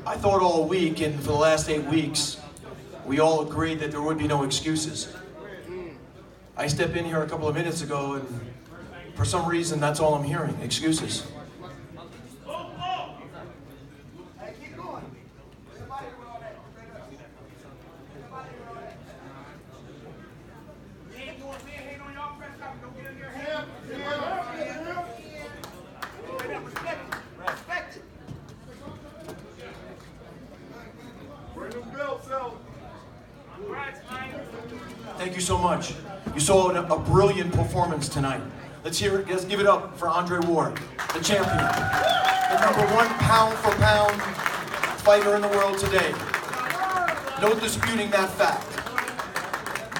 I thought all week and for the last 8 weeks, we all agreed that there would be no excuses. I stepped in here a couple of minutes ago and for some reason that's all I'm hearing, excuses. Thank you so much. You saw a brilliant performance tonight. Let's hear it. Let's give it up for Andre Ward, the champion, the #1 pound-for-pound fighter in the world today. No disputing that fact.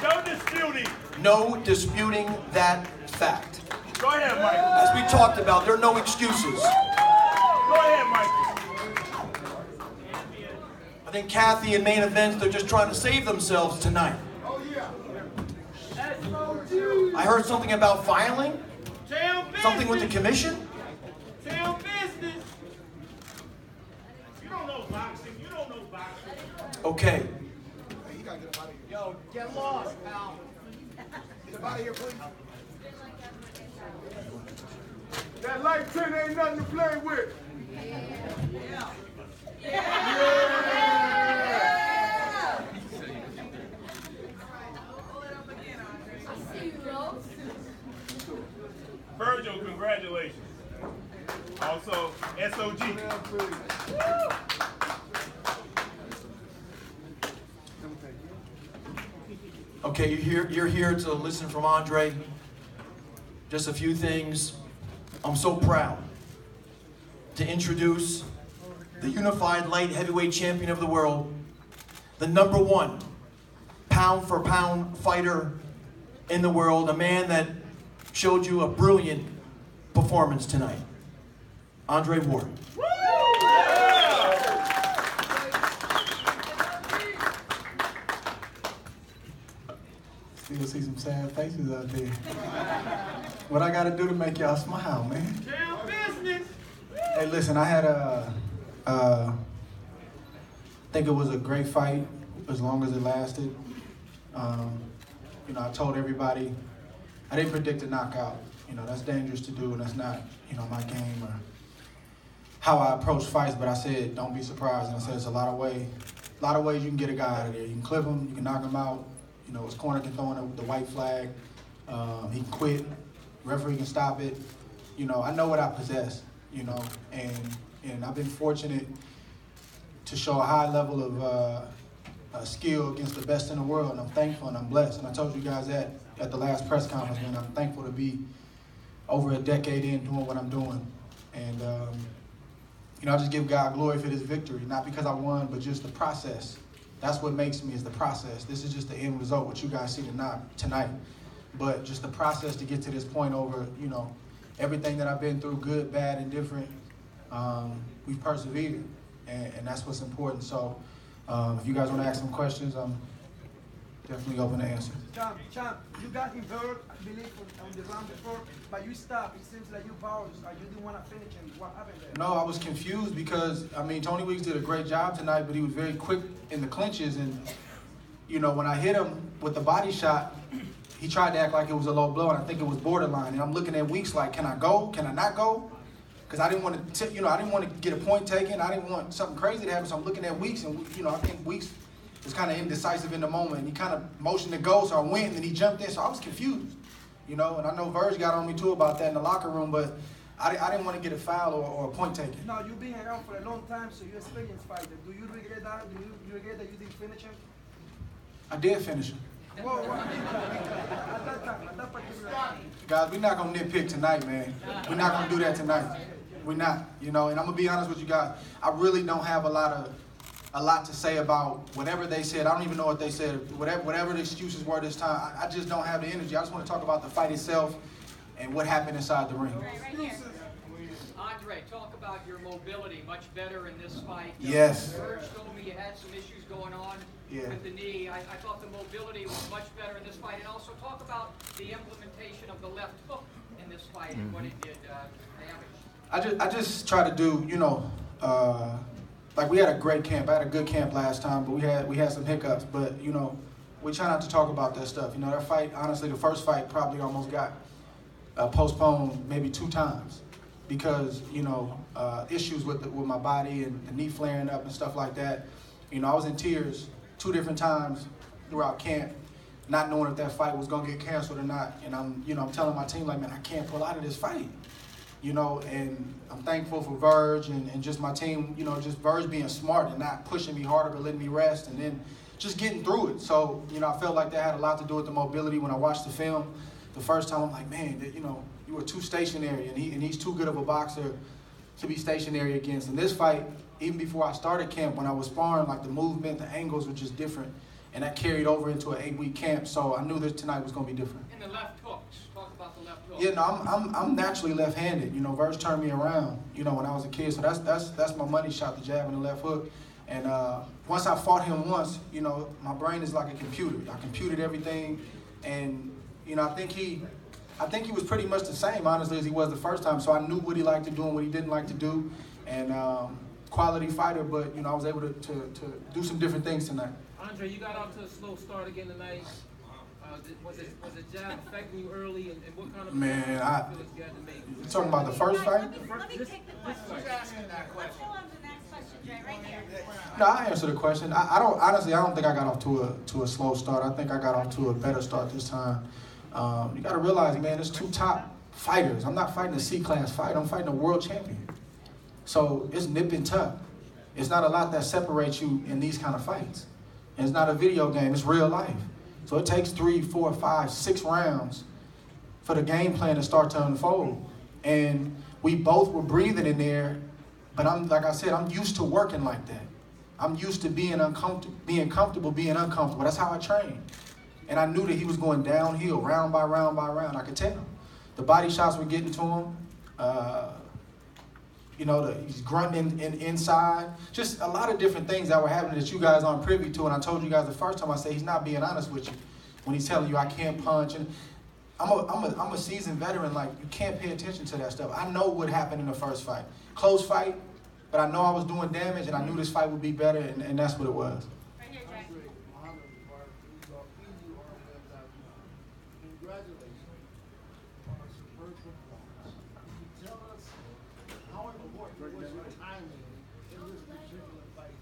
No disputing. No disputing that fact. Go ahead, Michael. As we talked about, there are no excuses. Go ahead, Michael. I think Kathy and main events, they're just trying to save themselves tonight. I heard something about filing. Something with the commission. Tell business. You don't know boxing. You don't know boxing. Okay. Yo, get lost, pal. Get him out of here, please. That light 10 ain't nothing to play with. Virgil, congratulations. Also, SOG. Okay, you're here to listen from Andre. Just a few things. I'm so proud to introduce the unified light heavyweight champion of the world, the #1 pound-for-pound fighter in the world, a man that showed you a brilliant performance tonight, Andre Ward. Still see some sad faces out there. What I gotta do to make y'all smile, man? Tell business. Hey, listen, I had I think it was a great fight as long as it lasted. You know, I told everybody, I didn't predict a knockout. You know, that's dangerous to do, and that's not, you know, my game or how I approach fights. But I said, don't be surprised. And I said, there's a lot of ways you can get a guy out of there. You can clip him, you can knock him out. You know, his corner can throw in the white flag. He can quit. Referee can stop it. You know, I know what I possess. You know, and I've been fortunate to show a high level of skill against the best in the world, and I'm thankful and I'm blessed. And I told you guys that at the last press conference, man. I'm thankful to be over a decade in doing what I'm doing. And, you know, I just give God glory for this victory, not because I won, but just the process. That's what makes me, is the process. This is just the end result, what you guys see tonight. But just the process to get to this point over, you know, everything that I've been through, good, bad, and different, we've persevered, and that's what's important. So if you guys want to ask some questions, I'm definitely open to answer. Champ, you got injured, I believe, on the round before, but you stopped. It seems like you paused. You didn't want to finish him. What happened there? No, I was confused because, I mean, Tony Weeks did a great job tonight, but he was very quick in the clinches. And, you know, when I hit him with the body shot, he tried to act like it was a low blow, and I think it was borderline. And I'm looking at Weeks like, can I go? Can I not go? Because I didn't want to, I didn't want to get a point taken. I didn't want something crazy to happen. So I'm looking at Weeks, and, you know, I think Weeks was kind of indecisive in the moment. And he kind of motioned to go, so I went, and then he jumped in. So I was confused, you know. And I know Verge got on me too about that in the locker room, but I didn't want to get a foul or a point taken. No, you've been around for a long time, so you're experienced fighter. Do you regret that? Do you regret that you didn't finish him? I did finish him. Whoa, at that time, at that particular time. Guys, we're not going to nitpick tonight, man. We're not going to do that tonight. We're not, you know. And I'm going to be honest with you guys. I really don't have a lot to say about whatever they said. I don't even know what they said. Whatever the excuses were this time, I just don't have the energy. I just want to talk about the fight itself and what happened inside the ring. Right here. Andre, talk about your mobility, much better in this fight. Yes. Verge told me you had some issues going on with the knee. I thought the mobility was much better in this fight. And also talk about the implementation of the left hook in this fight and what it did damage. I just try to do, you know, like we had a great camp. I had a good camp last time, but we had some hiccups. But you know, we try not to talk about that stuff. You know, that fight, honestly, the first fight probably almost got postponed maybe 2 times because, you know, issues with my body and the knee flaring up and stuff like that. You know, I was in tears 2 different times throughout camp, not knowing if that fight was gonna get canceled or not. And I'm telling my team, like, man, I can't pull out of this fight. You know, and I'm thankful for Verge and just my team, you know, just Verge being smart and not pushing me harder but letting me rest and then just getting through it. So, you know, I felt like that had a lot to do with the mobility. When I watched the film the first time, I'm like, man, you know, you were too stationary and he's too good of a boxer to be stationary against. In this fight, even before I started camp, when I was sparring, like the movement, the angles were just different. And that carried over into an 8-week camp, so I knew that tonight was going to be different. And the left hooks. Talk about the left hook. Yeah, no, I'm naturally left-handed. You know, Verge turned me around, you know, when I was a kid. So that's my money shot, the jab and the left hook. And once I fought him once, you know, my brain is like a computer. I computed everything, and you know, I think he was pretty much the same, honestly, as he was the first time. So I knew what he liked to do and what he didn't like to do, and quality fighter. But you know, I was able to do some different things tonight. Andre, you got off to a slow start again tonight. Was it jab affecting you early, and what kind of man? you had to make? You talking about the first fight? Let me take the question. Let's go on to the next question, Jay, right here. No, I answer the question. I don't think I got off to a slow start. I think I got off to a better start this time. You got to realize, man, there's 2 top fighters. I'm not fighting a C-class fight. I'm fighting a world champion. So it's nip and tuck. It's not a lot that separates you in these kind of fights. And it's not a video game. It's real life. So it takes 3, 4, 5, 6 rounds for the game plan to start to unfold. And we both were breathing in there, but like I said, I'm used to working like that. I'm used to being comfortable, being uncomfortable. That's how I train. And I knew that he was going downhill, round by round by round. I could tell. The body shots were getting to him. You know, he's grunting inside. Just a lot of different things that were happening that you guys aren't privy to. And I told you guys the first time, I said he's not being honest with you when he's telling you I can't punch. And I'm a seasoned veteran. Like, you can't pay attention to that stuff. I know what happened in the first fight. Close fight, but I know I was doing damage, and I knew this fight would be better, and that's what it was. Right here, Jay. Congratulations on a superb performance. Can you tell us how important was your timing in this particular fight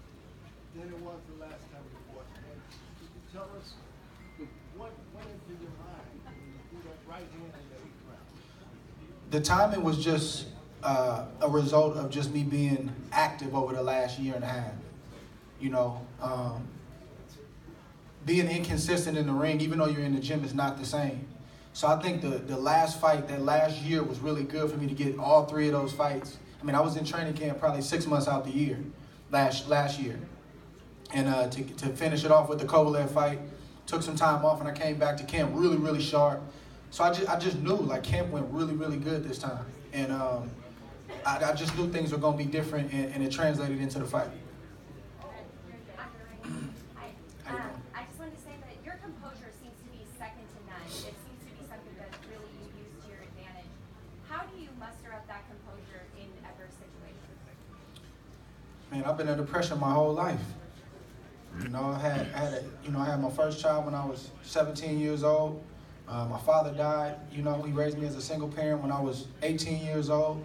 than it was the last time you fought? And can you tell us what went into your mind when you threw that right hand in the 8th round? The timing was just a result of just me being active over the last year and a half. You know, being inconsistent in the ring, even though you're in the gym, is not the same. So I think the last fight, that last year, was really good for me to get all 3 of those fights. I mean, I was in training camp probably 6 months out the year, last year. And to finish it off with the Kovalev fight, took some time off, and I came back to camp really, really sharp. So I just knew, like, camp went really, really good this time. And I just knew things were going to be different, and it translated into the fight. I just wanted to say that your composure seems to be second to none. It seems to be something that really you use to your advantage. How do you muster up that composure in adverse situations? Man, I've been under pressure my whole life. You know, I had my first child when I was 17 years old. My father died. You know, he raised me as a single parent when I was 18 years old.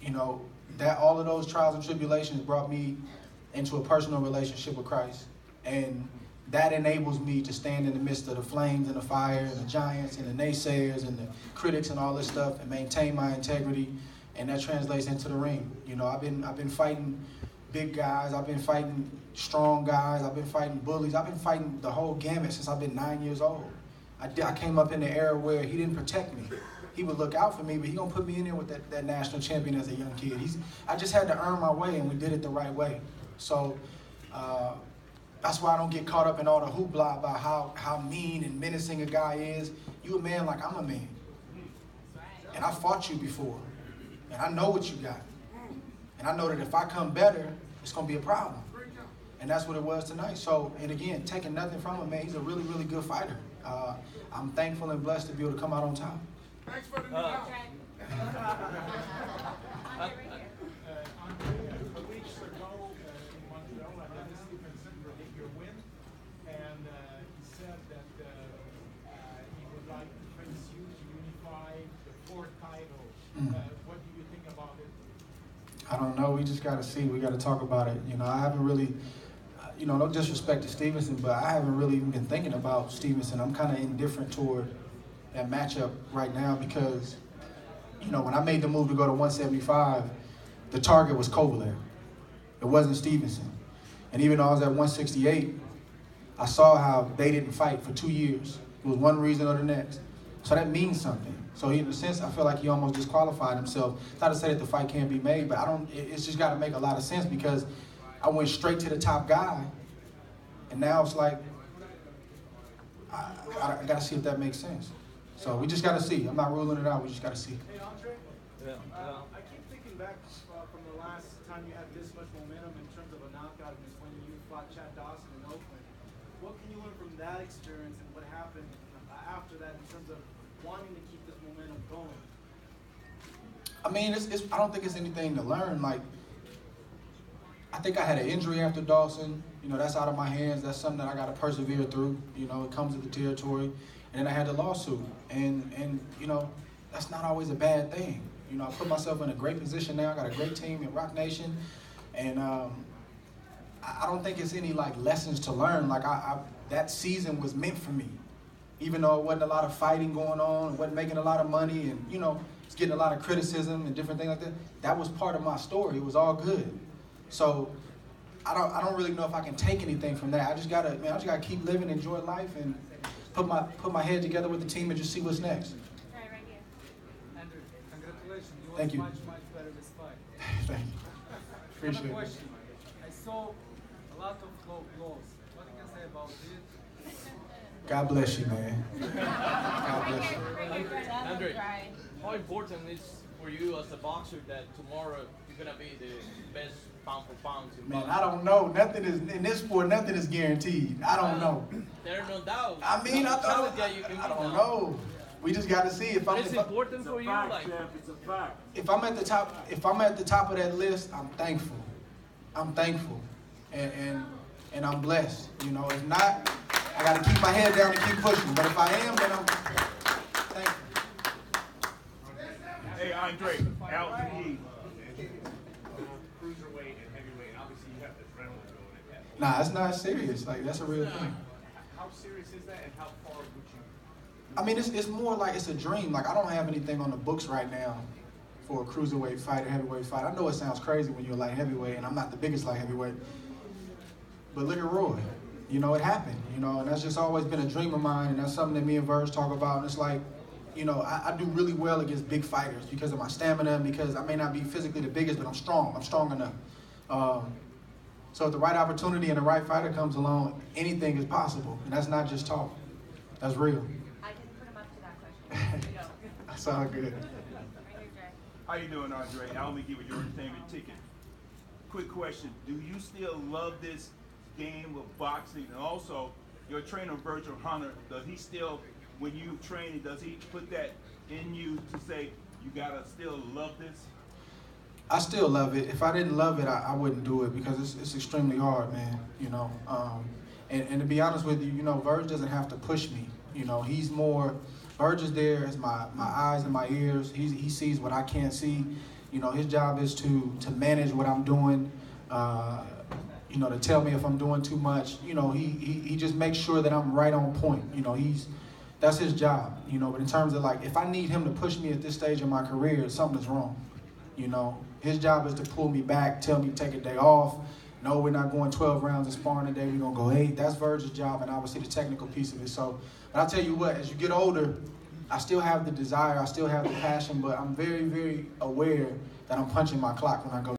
You know, all of those trials and tribulations brought me into a personal relationship with Christ. And that enables me to stand in the midst of the flames and the fire and the giants and the naysayers and the critics and all this stuff and maintain my integrity. And that translates into the ring. You know, I've been fighting big guys. I've been fighting strong guys. I've been fighting bullies. I've been fighting the whole gamut since I've been 9 years old. I came up in the era where he didn't protect me. He would look out for me, but he gonna put me in there with that national champion as a young kid. I just had to earn my way, and we did it the right way. So that's why I don't get caught up in all the hoopla about how mean and menacing a guy is. You a man like I'm a man. And I fought you before. And I know what you got. And I know that if I come better, it's gonna be a problem. And that's what it was tonight. So, and again, taking nothing from him, man, he's a really, really good fighter. I'm thankful and blessed to be able to come out on top. Thanks for the I don't know. We just got to see. We got to talk about it. You know, I haven't really, you know, no disrespect to Stevenson, but I haven't really even been thinking about Stevenson. I'm kind of indifferent toward that matchup right now because, you know, when I made the move to go to 175, the target was Kovalev. It wasn't Stevenson. And even though I was at 168, I saw how they didn't fight for 2 years. It was one reason or the next. So that means something. So in a sense, I feel like he almost disqualified himself. Not to say that the fight can't be made, but it's just got to make a lot of sense because I went straight to the top guy, and now it's like, I got to see if that makes sense. So we just got to see. I'm not ruling it out. We just got to see. Hey, Andre. Yeah. I keep thinking back from the last time you had this much momentum in terms of a knockout, and it's when you fought Chad Dawson in Oakland. What can you learn from that experience and what happened after that in terms of wanting to keep this momentum going? I mean, I don't think it's anything to learn. Like, I think I had an injury after Dawson. You know, that's out of my hands. That's something that I got to persevere through. You know, it comes with the territory. And then I had the lawsuit. And you know, that's not always a bad thing. You know, I put myself in a great position now. I got a great team in Rock Nation. And I don't think it's any, like, lessons to learn. Like, that season was meant for me. Even though it wasn't a lot of fighting going on, it wasn't making a lot of money, and, you know, it's getting a lot of criticism and different things like that. That was part of my story. It was all good. So I don't really know if I can take anything from that. I just gotta keep living, enjoy life, and put my head together with the team and just see what's next. Right here. Andrew, congratulations. You Thank you. much better this fight. Thank you. Appreciate Another it. question. I saw a lot of low blows. What do you can say about it? God bless you, man. God bless you. Andre, how important is for you as a boxer that tomorrow you're gonna be the best pound for pound in Man, boxing? I don't know. Nothing is in this sport. Nothing is guaranteed. I don't know. There's no doubt. I mean, I don't know. We just got to see if But it's important for you, like. It's a fact. If I'm at the top of that list, I'm thankful. I'm thankful, and I'm blessed. You know, if not, I got to keep my head down and keep pushing. But if I am, then I'm thankful. Hey, Andre, LTE. Cruiserweight and heavyweight, obviously you have the adrenaline going at that. Nah, it's not serious. Like, that's a real thing. How serious is that, and how far would you? I mean, it's more like it's a dream. Like, I don't have anything on the books right now for a cruiserweight fight or heavyweight fight. I know it sounds crazy when you're a light heavyweight, and I'm not the biggest light heavyweight. But look at Roy. You know, it happened. You know, and that's just always been a dream of mine, and that's something that me and Verge talk about. And it's like, you know, I do really well against big fighters because of my stamina and because I may not be physically the biggest, but I'm strong. I'm strong enough. So if the right opportunity and the right fighter comes along, anything is possible. And that's not just talk. That's real. I can put him up to that question. Go. That's all good. Right here, Jay. How you doing, Andre? I'll only give you your entertainment ticket. Quick question. Do you still love this game of boxing? And also, your trainer, Virgil Hunter, does he still, when you train, does he put that in you to say, you gotta still love this? I still love it. If I didn't love it, I wouldn't do it because it's extremely hard, man. You know, and to be honest with you, you know, Verge doesn't have to push me. You know, he's more. Verge is there as my eyes and my ears. He sees what I can't see. You know, his job is to manage what I'm doing. You know, to tell me if I'm doing too much. You know, he just makes sure that I'm right on point. You know, that's his job. You know, but in terms of, like, if I need him to push me at this stage of my career, something's wrong. You know, his job is to pull me back, tell me to take a day off. No, we're not going 12 rounds of sparring today. We're going to go 8. That's Verge's job, and obviously the technical piece of it. So, but I'll tell you what, as you get older, I still have the desire, I still have the passion, but I'm very, very aware that I'm punching my clock when I go